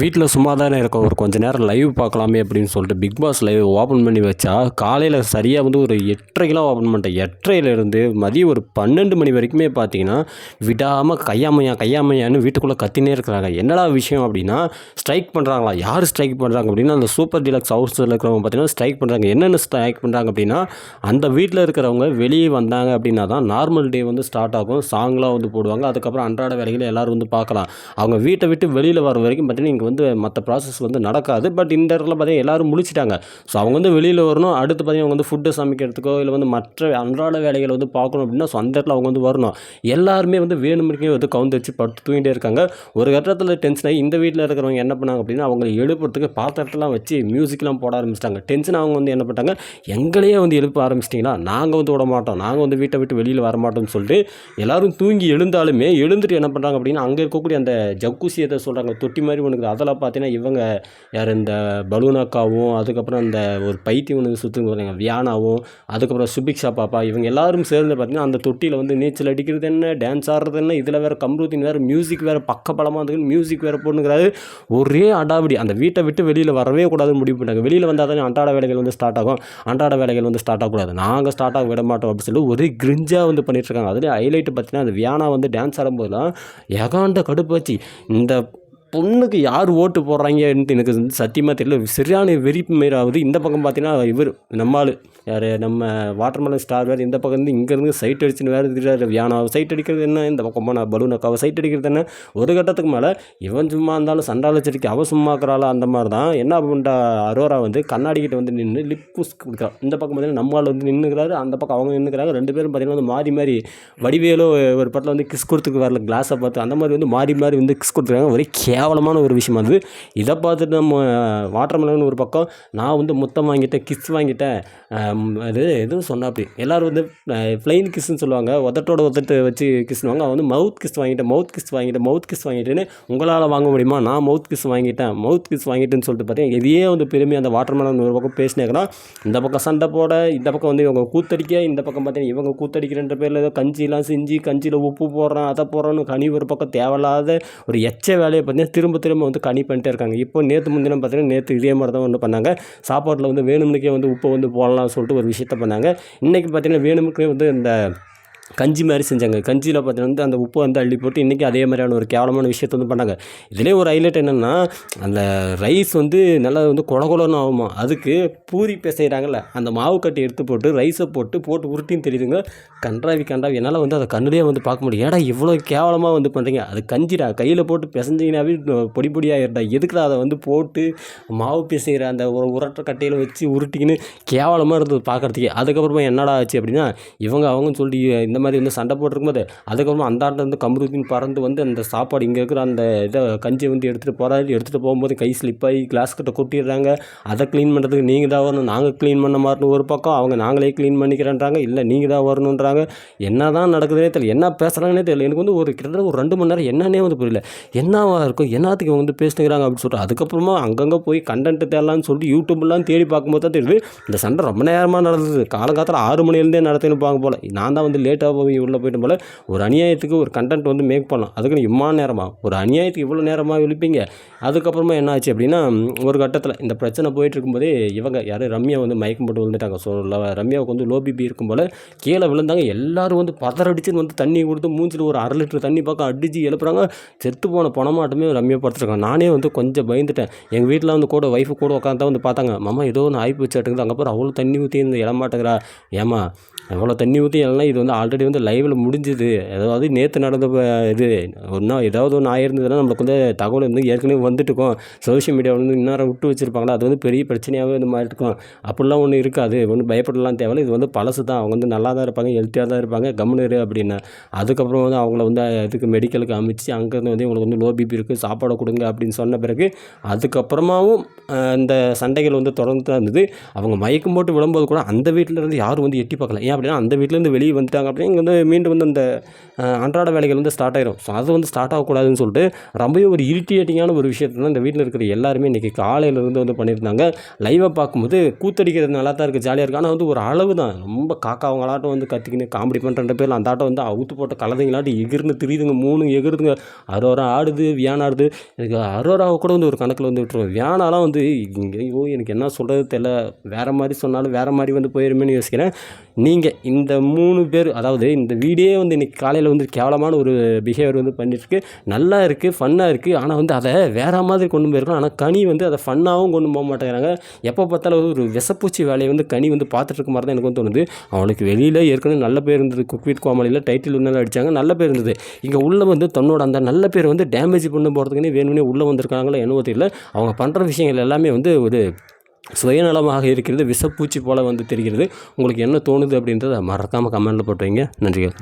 வீட்டில் சும்மா தானே இருக்கோம், ஒரு கொஞ்ச நேரம் லைவ் பார்க்கலாமே அப்படின்னு சொல்லிட்டு பிக் பாஸ் லைவ் ஓப்பன் பண்ணி வச்சா, காலையில் சரியாக வந்து ஒரு 8:30க்கெலாம் ஓப்பன் பண்ணிட்டேன். 8:30லேருந்து மதியம் ஒரு 12 மணி வரைக்குமே பார்த்தீங்கன்னா விடாமல் கையாமையான்னு வீட்டுக்குள்ளே கத்தினே இருக்கிறாங்க. என்னடா விஷயம் அப்படின்னா, ஸ்ட்ரைக் பண்ணுறாங்களா? யார் ஸ்ட்ரைக் பண்ணுறாங்க அப்படின்னா, அந்த சூப்பர் டீலக்ஸ் ஹவுஸில் இருக்கிறவங்க பார்த்தீங்கன்னா ஸ்ட்ரைக் பண்ணுறாங்க. என்னென்ன ஸ்ட்ரைக் பண்ணுறாங்க அப்படின்னா, அந்த வீட்டில் இருக்கிறவங்க வெளியே வந்தாங்க அப்படின்னா தான் நார்மல் டே வந்து ஸ்டார்ட் ஆகும், சாங்லாம் வந்து போடுவாங்க, அதுக்கப்புறம் அன்றாட வேலைகளை எல்லோரும் வந்து பார்க்கலாம். அவங்க வீட்டை விட்டு வெளியில் வர வரைக்கும் பார்த்தீங்கன்னா இங்கே வந்து மற்ற ப்ராசஸ் வந்து நடக்காது. பட் இந்த இடத்துல பார்த்தீங்கன்னா எல்லோரும் முழிச்சிட்டாங்க. ஸோ அவங்க வந்து வெளியில் வரணும். அடுத்து பார்த்தீங்கன்னா அவங்க வந்து ஃபுட்டு சமைக்கிறதுக்கோ இல்லை வந்து மற்ற அன்றாட வேலைகளை வந்து பார்க்கணும் அப்படின்னா, ஸோ அந்த இடத்துல அவங்க வந்து வரணும். எல்லாருமே வந்து வேணுமுறைக்கே வந்து கவுந்து வச்சு படுத்து தூங்கிட்டே இருக்காங்க. ஒரு கட்டத்தில் டென்ஷன் ஆகி இந்த வீட்டில் இருக்கிறவங்க என்ன பண்ணாங்க அப்படின்னா, அவங்களை எழுப்புறதுக்கு பாத்திரத்தெல்லாம் வச்சு மியூசிக்லாம் போட ஆரம்பிச்சிட்டாங்க. டென்ஷன் அவங்க வந்து என்ன பண்ணிட்டாங்க, எங்களையே வந்து எழுப்ப ஆரம்பிச்சிட்டிங்களா, நாங்கள் வந்து விட மாட்டோம், நாங்கள் வந்து வீட்டை விட்டு வெளியில் வரமாட்டோம்னு சொல்லிட்டு எல்லோரும் தூங்கி எழுந்தாலுமே எழுந்துட்டு என்ன பண்ணுறாங்க அப்படின்னா, அங்கே இருக்கக்கூடிய அந்த ஜக்கூசி எதை சொல்கிறாங்க, தொட்டி மாதிரி ஒன்று, அதெல்லாம் பார்த்தீங்கன்னா இவங்க யார், இந்த பலூனாக்காவும், அதுக்கப்புறம் அந்த ஒரு பைத்தியம் ஒன்று சுற்றுங்க பாருங்க வியானாவும், அதுக்கப்புறம் சுபிக்ஷா பாப்பா, இவங்க எல்லாரும் சேர்ந்து பார்த்தீங்கன்னா அந்த தொட்டியில் வந்து நீச்சல் அடிக்கிறது என்ன, டான்ஸ் ஆடுறது என்ன, இதில் வேறு கம்ருதீன் வேறு மியூசிக் வேறு பக்கபலமாக இருந்துக்கு மியூசிக் வேறு போட்டுங்கிறாரு. ஒரே அடாவடி. அந்த வீட்டை விட்டு வெளியில் வரவே கூடாதுன்னு முடிவு பண்ணாங்க. வெளியில் வந்தால் தானே அன்றாட வேலைகள் வந்து ஸ்டார்ட் ஆகும், அன்றாட வேலைகள் வந்து ஸ்டார்ட் ஆகக்கூடாது, நாங்கள் ஸ்டார்ட் ஆக விட மாட்டோம் அப்படின்னு சொல்லி ஒரே கிரிஞ்சாக வந்து பண்ணிட்டுருக்காங்க. அதில் ஹைலைட்டு பார்த்தீங்கன்னா அந்த வியானா வந்து டான்ஸ் ஆடும்போதுலாம் ஏகாண்ட கடுப்பாச்சு. இந்த பொண்ணுக்கு யார் ஓட்டு போடுறாங்கன்ட்டு எனக்கு சத்தியமாக தெரியல. சரியான வெறிப்பு மாரி ஆகுது. இந்த பக்கம் பார்த்தீங்கன்னா இவர் நம்மால் யார், நம்ம வாட்டர்மெலன் ஸ்டார் வேறு இந்த பக்கம் வந்து இங்கேருந்து சைட் அடிச்சுன்னு வேறு இருக்கிறாரு. வியானாவை சைட் அடிக்கிறது என்ன, இந்த பக்கமாக நான் பலூனக்காவை சைட் அடிக்கிறது என்ன. ஒரு கட்டத்துக்கு மேலே இவன் சும்மா இருந்தாலும் சண்டால செடிக்கு அவன் சும்மா இருக்கிறாளா அந்த மாதிரி தான். என்ன பண்ணுறா, அரோரா வந்து கண்ணாடிக்கிட்ட வந்து நின்று லிப் குஸ் கொடுக்குறான். இந்த பக்கம் பார்த்தீங்கன்னா நம்மால் வந்து நின்றுக்கிறாரு, அந்த பக்கம் அவங்க நின்றுக்கிறாங்க. ரெண்டு பேரும் பார்த்தீங்கன்னா வந்து மாறி மாறி வடிவேலோ ஒரு படத்தில் வந்து கிஸ் கொடுத்துக்கு வரல கிளாஸை பார்த்து, அந்த மாதிரி வந்து மாறி மாறி வந்து கிஸ் கொடுத்துருக்காங்க. ஒரே கேவலமான ஒரு விஷயம் அது. இதை பார்த்துட்டு நம்ம வாட்டர்மெலன் ஒரு பக்கம், நான் வந்து முத்தம் வாங்கிட்டேன், கிஸ் வாங்கிட்டேன், அது எதுவும் சொன்னா அப்படி எல்லோரும் வந்து ஃப்ளைன் கிஸ்ன்னு சொல்லுவாங்க, உதட்டோட உதட்டு வச்சு கிஸ்னுவாங்க. அவன் வந்து மவுத் கிஸ் வாங்கிட்டேன்னு உங்களால் வாங்க முடியுமா, நான் மவுத் கிஸ் வாங்கிட்டேன்னு சொல்லிட்டு பார்த்தீங்கன்னா இதையே வந்து பெருமையாக அந்த வாட்டர்மெலன் ஒரு பக்கம் பேசினேங்கிறான். இந்த பக்கம் சண்டை போட, இந்த பக்கம் வந்து இவங்க கூத்தடிக்க, இந்த பக்கம் பார்த்தீங்கன்னா இவங்க கூத்தடிக்கிறன்ற பேரில் ஏதோ கஞ்சிலாம் செஞ்சு கஞ்சியில் உப்பு போடுறான், அதை போடுறான்னு கனி ஒரு பக்கம் தேவையில்லாத ஒரு எச்ச வேலையை பார்த்தீங்கன்னா திரும்ப வந்து கனி பண்ணிட்டே இருக்காங்க. இப்போ நேற்று முன்தினம் பார்த்தீங்கன்னா நேற்று இதே மாதிரி தான் ஒன்று பண்ணாங்க. சாப்பாட்டில் வந்து வேணும்னுக்கே வந்து உப்பை வந்து போடலாம்னு சொல்லிட்டு ஒரு விஷயத்த பண்ணாங்க. இன்றைக்கி பார்த்தீங்கன்னா வேணுமுக்கே வந்து இந்த கஞ்சி மாதிரி செஞ்சாங்க. கஞ்சியில் பார்த்தீங்கன்னா வந்து அந்த உப்பு வந்து அள்ளி போட்டு இன்றைக்கி அதே மாதிரியான ஒரு கேவலமான விஷயத்தை வந்து பண்ணாங்க. இதிலே ஒரு ஹைலைட் என்னென்னா, அந்த ரைஸ் வந்து நல்லா வந்து கொலன்னு ஆகுமா, அதுக்கு பூரி பிசைகிறாங்கல்ல, அந்த மாவு கட்டி எடுத்து போட்டு ரைஸை போட்டு உருட்டின்னு தெரியுதுங்க. கன்றாவி என்னால் வந்து அதை கண்ணுலேயே வந்து பார்க்க முடியும். ஏடா இவ்வளோ கேவலமாக வந்து பண்ணுறீங்க, அது கஞ்சிடா, கையில் போட்டு பிசைஞ்சிங்கனாவே பொடி ஆகிடுடா, எதுக்குடா அதை வந்து போட்டு மாவு பிசைகிற அந்த ஒரு உரட்ட கட்டையில் வச்சு உருட்டிக்கின்னு கேவலமாக இருந்தது பார்க்குறதுக்கே. அதுக்கப்புறமா என்னடா ஆச்சு அப்படின்னா, அவங்கன்னு சொல்லி இந்த மாதிரி வந்து சண்டை போட்டிருக்கும்போது அதுக்கப்புறமா அந்த ஆட்டில் வந்து கம்ருதீன் பறந்து வந்து அந்த சாப்பாடு இங்கே இருக்கிற அந்த இதை கஞ்சியை வந்து எடுத்துகிட்டு போகும்போது கை ஸ்லிப்பாகி கிளாஸ் கிட்ட கொட்டிடுறாங்க. அதை க்ளீன் பண்ணுறதுக்கு நீங்கள் தான் வரணும், நாங்கள் க்ளீன் பண்ண மாட்டோம் ஒரு பக்கம், அவங்க நாங்களே க்ளீன் பண்ணிக்கிறேன்றாங்க, இல்லை நீங்கள் தான் வரணுன்றாங்க. என்ன தான் நடக்குதுன்னே தெரியல, என்ன பேசுகிறாங்கன்னே தெரியல. எனக்கு வந்து ஒரு கிட்டத்தட்ட ஒரு 2 மணி நேரம் என்னன்னே வந்து புரியல. என்னவா இருக்கும், என்னத்துக்கு இவங்க வந்து பேசினுக்கிறாங்க அப்படின்னு சொல்லிட்டு அதுக்கப்புறமா அங்கங்கே போய் கண்டென்ட்டு தேடலான்னு சொல்லிட்டு யூடியூப்லாம் தேடி பார்க்கும்போது தான் தெரியுது இந்த சண்டை ரொம்ப நேரமாக நடந்தது. காலங்காலத்தில் 6 மணிலேருந்தே நடத்தின்னு பாங்க போல். நான் தான் வந்து லேட்டாக போய் உள்ளே போய்ட்டு போல். ஒரு அநியாயத்துக்கு ஒரு கண்டென்ட் வந்து மேக் பண்ணலாம், அதுக்குன்னு இம்மா நேரமாக ஒரு அநியாயத்துக்கு இவ்வளோ நேரமாக விழிப்பீங்க. அதுக்கப்புறமா என்ன ஆச்சு அப்படின்னா, ஒரு கட்டத்தில் இந்த பிரச்சனை போயிட்டு இருக்கும்போதே இவங்க யார், ரம்யா வந்து மயக்கம் போட்டு விழுந்துட்டாங்க. ஸோ ரம்யாவுக்கு வந்து லோ பிபி இருக்கும் போல் கீழே விழுந்தாங்க. எல்லோரும் வந்து பதறடிச்சுன்னு வந்து தண்ணி கொடுத்து மூஞ்சில் ஒரு 1/2 லிட்டர் தண்ணி பார்க்க அடிச்சு எழுப்புறாங்க. செத்து போன பணமாட்டமே ரம்யா படுத்துருக்காங்க. நானே வந்து கொஞ்சம் பயந்துட்டேன். எங்கள் வீட்டில் வந்து கூட ஒய்ஃபு கூட உட்காந்து வந்து பார்த்தாங்க. மாமா ஏதோ ஒன்று ஆகி போச்சாட்டுங்குது, அங்கே போகிற அவ்வளோ தண்ணி ஊற்றி இந்த இளமாட்டேங்கிறா, ஏமா அவ்வளோ தண்ணி ஊற்றி எல்லாம் இது வந்து ஆல்ரெடி வந்து லைவில் முடிஞ்சுது, அதாவது நேற்று நடந்த இது ஒன்றா ஏதாவது ஒன்று ஆயிருந்ததுன்னா நம்மளுக்கு வந்து தகவல் வந்து ஏற்கனவே வந்துட்டுருக்கோம், சோஷியல் மீடியாவில் வந்து இன்னும் விட்டு வச்சுருப்பாங்களா, அது வந்து பெரிய பிரச்சனையாகவே இந்த மாதிரி இருக்கும், அப்படிலாம் ஒன்றும் இருக்காது, ஒன்றும் பயப்படலாம் தேவையில்லை, இது வந்து பழசு தான், அவங்க வந்து நல்லா தான் இருப்பாங்க, ஹெல்த்தியாக தான் இருப்பாங்க, கம்முனு அப்படின்னு. அதுக்கப்புறம் வந்து அவங்கள வந்து இதுக்கு மெடிக்கலுக்கு அமைச்சு அங்கேருந்து வந்து இவங்களுக்கு வந்து லோ பிபி இருக்குது, சாப்பாடை கொடுங்க அப்படின்னு சொன்ன பிறகு அதுக்கப்புறமாவும் இந்த சண்டைகள் வந்து தொடர்ந்து தான் இருந்தது. அவங்க மயக்கம் போட்டு விழும்போது கூட அந்த வீட்டில் இருந்து யாரும் வந்து எட்டி பார்க்கல. ஏன் அப்படின்னா அந்த வீட்டிலேருந்து வெளியே வந்துட்டாங்க அப்படின்னா இங்கே வந்து மீண்டும் வந்து அந்த அன்றாட வேலைகள் வந்து ஸ்டார்ட் ஆயிரும். ஸோ அது வந்து ஸ்டார்ட் ஆகக்கூடாதுன்னு சொல்லிட்டு ரொம்பவே ஒரு இரிட்டேட்டிங்கான ஒரு விஷயத்தை தான் இந்த வீட்டில் இருக்கிற எல்லாருமே இன்றைக்கி காலையிலேருந்து வந்து பண்ணியிருந்தாங்க. லைவாக பார்க்கும்போது கூத்தடிக்கிறது நல்லா தான் இருக்குது, ஜாலியாக இருக்குது. ஆனால் வந்து ஒரு அளவு தான். ரொம்ப காக்காவங்களாட்டம் வந்து கத்திக்கின்னு காமெடி பண்ணுற பேரில் அந்த ஆட்டம் வந்து அவுத்து போட்ட கலதைங்களாட்டம் எகிர்னு திரியுதுங்க, 3 எகிருதுங்க. அரோரா ஆடுது, வியான் ஆடுது. எனக்கு அரோராவை கூட வந்து ஒரு கணக்கில் வந்து விட்டுருவேன். வியானாலாம் வந்து இங்கே ஐயோ எனக்கு என்ன சொல்கிறது தெரியல, வேறு மாதிரி சொன்னாலும் வேறு மாதிரி வந்து போயிருமேன்னு யோசிக்கிறேன். நீங்கள் இந்த 3 பேர், அதாவது இந்த வீடே வந்து இன்றைக்கி காலையில் வந்து கேவலமான ஒரு பிஹேவியர் வந்து பண்ணிட்டுருக்கு. நல்லா இருக்குது, ஃபன்னாக இருக்குது. ஆனால் வந்து அதை வேறு மாதிரி கொண்டு போயிருக்கலாம். ஆனால் கனி வந்து அதை ஃபன்னாகவும் கொண்டு போக மாட்டேங்கிறாங்க. எப்போ பார்த்தாலும் ஒரு விஷப்பூச்சி வேலையை வந்து கனி வந்து பார்த்துட்டு இருக்க மாதிரி தான் எனக்கு வந்து தோணுது. அவனுக்கு வெளியில் ஏற்கனவே நல்ல பேர் இருந்தது. குக் வித் கோமாளியில் டைட்டில் வின்னர் அடித்தாங்க, நல்ல பேர் இருந்தது. இங்கே உள்ளே வந்து தன்னோட அந்த நல்ல பேரை வந்து டேமேஜ் பண்ண போகிறதுக்குன்னே வேணும்னே உள்ளே வந்திருக்காங்களோ என்னவோ தெரியல. அவங்க பண்ணுற விஷயங்கள் எல்லாமே வந்து ஒரு சுயநலமாக இருக்கிறது, விஷப்பூச்சி போல் வந்து தெரிகிறது. உங்களுக்கு என்ன தோணுது அப்படின்றத மறக்காமல் கமெண்ட்டில் போட்டு வைங்க. நன்றிகள்.